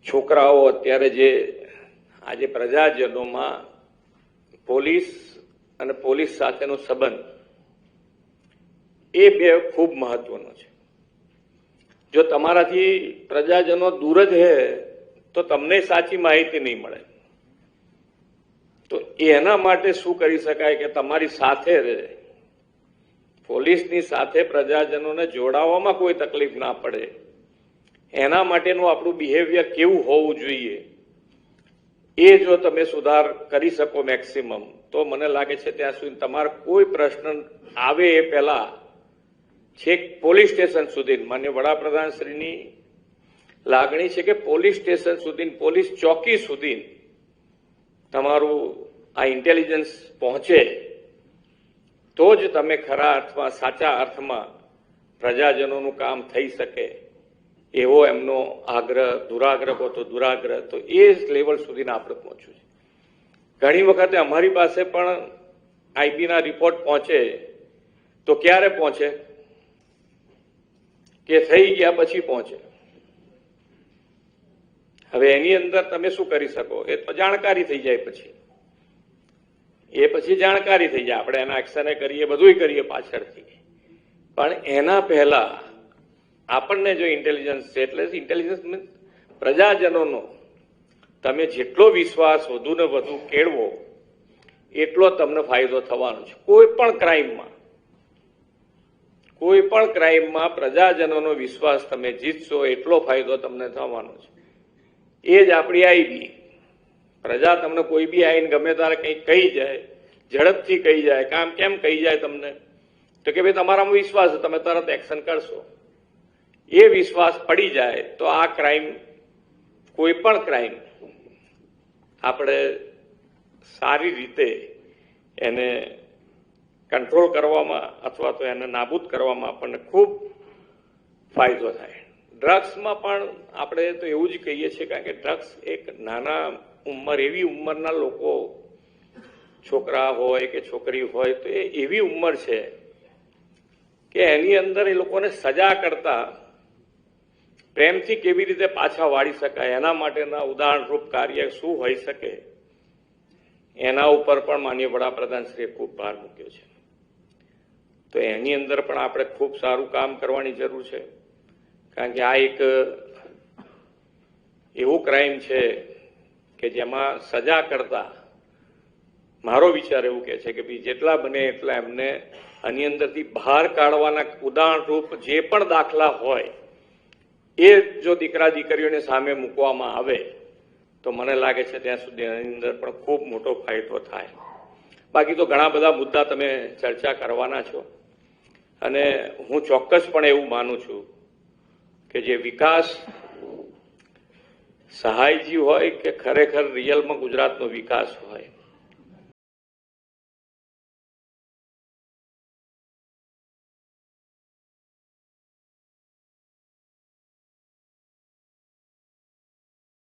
છોકરાઓ અત્યારે જે આજે પ્રજાજનોમાં પોલીસ અને પોલીસ સાથેનો સંબંધ એ બે ખૂબ મહત્વનો છે. જો તમારાથી પ્રજાજનો દૂર જ હે તો તમને સાચી માહિતી નહીં મળે. તો એના માટે શું કરી શકાય કે તમારી સાથે રહે, પોલીસની સાથે પ્રજાજનોને જોડાવામાં કોઈ તકલીફ ના પડે, એના માટેનું આપણું બિહેવિયર કેવું હોવું જોઈએ એ જો તમે સુધાર કરી શકો મેક્સિમમ, તો મને લાગે છે ત્યાં સુધી તમારે કોઈ પ્રશ્ન આવે એ પહેલા છેક પોલીસ સ્ટેશન સુધી, માન્ય વડાપ્રધાનશ્રીની લાગણી છે કે પોલીસ સ્ટેશન સુધી, પોલીસ ચોકી સુધી તમારું આ ઇન્ટેલિજન્સ પહોંચે તો જ તમે ખરા અર્થમાં, સાચા અર્થમાં પ્રજાજનોનું કામ થઈ શકે એવો એમનો આગ્રહ, દુરાગ્રહ કહો તો દુરાગ્રહ, તો એ લેવલ સુધીને આપણે પહોંચવું છે. ઘણી વખતે અમારી પાસે પણ આઈબીના રિપોર્ટ પહોંચે તો ક્યારે પહોંચે કે થઈ ગયા પછી પહોંચે. હવે એની અંદર તમે શું કરી શકો, એ તો જાણકારી થઈ જાય, પછી જાણકારી થઈ જાય, આપણે એના એક્શને કરીએ, બધું કરીએ પાછળથી. પણ એના પહેલા આપણને જો ઇન્ટેલિજન્સ છે, એટલે ઇન્ટેલિજન્સ મીન્સ પ્રજાજનોનો તમે જેટલો વિશ્વાસ વધુ ને વધુ કેળવો એટલો તમને ફાયદો થવાનો છે. કોઈ પણ ક્રાઇમમાં પ્રજાજનોનો વિશ્વાસ તમે જીતશો એટલો ફાયદો તમને થવાનો છે. એ જ આપણી આઈબી. પ્રજા તમને કોઈ બી આવીને ગમે ત્યારે કંઈક કહી જાય, ઝડપથી કહી જાય, કામ કેમ કહી જાય તમને, તો કે ભાઈ તમારામાં વિશ્વાસ છે, તમે તરત એક્શન કરશો. એ વિશ્વાસ પડી જાય તો આ ક્રાઇમ, કોઈ પણ ક્રાઇમ આપણે સારી રીતે એને કંટ્રોલ કરવામાં અથવા તો એને નાબૂદ કરવામાં આપણને ખૂબ ફાયદો થાય. ડ્રગ્સમાં પણ આપણે તો એવું જ કહીએ છીએ, કારણ કે ડ્રગ્સ એક નાના ઉંમર, એવી ઉંમરના લોકો, છોકરા હોય કે છોકરી હોય, તો એ એવી ઉંમર છે કે એની અંદર એ લોકોને સજા કરતા પ્રેમથી કેવી રીતે પાછા વાળી શકાય, એના માટેના ઉદાહરણરૂપ કાર્ય શું હોઈ શકે, એના ઉપર પણ માનનીય વડાપ્રધાનશ્રીએ ખૂબ ભાર મૂક્યો છે. તો એની અંદર પણ આપણે ખૂબ સારું કામ કરવાની જરૂર છે, કારણ કે આ એક એવું ક્રાઇમ છે કે જેમાં સજા કરતા, મારો વિચાર એવું કે છે કે ભાઈ જેટલા બને એટલા એમને આની અંદરથી બહાર કાઢવાના ઉદાહરણરૂપ જે પણ દાખલા હોય એ જો દીકરા દીકરીઓને સામે મૂકવામાં આવે તો મને લાગે છે ત્યાં સુધી એની અંદર પણ ખૂબ મોટો ફાયદો થાય. બાકી તો ઘણા બધા મુદ્દા તમે ચર્ચા કરવાના છો, અને હું ચોક્કસપણે એવું માનું છું કે જે વિકાસ સહાયજી હોય કે ખરેખર રિયલમાં ગુજરાતનો વિકાસ હોય,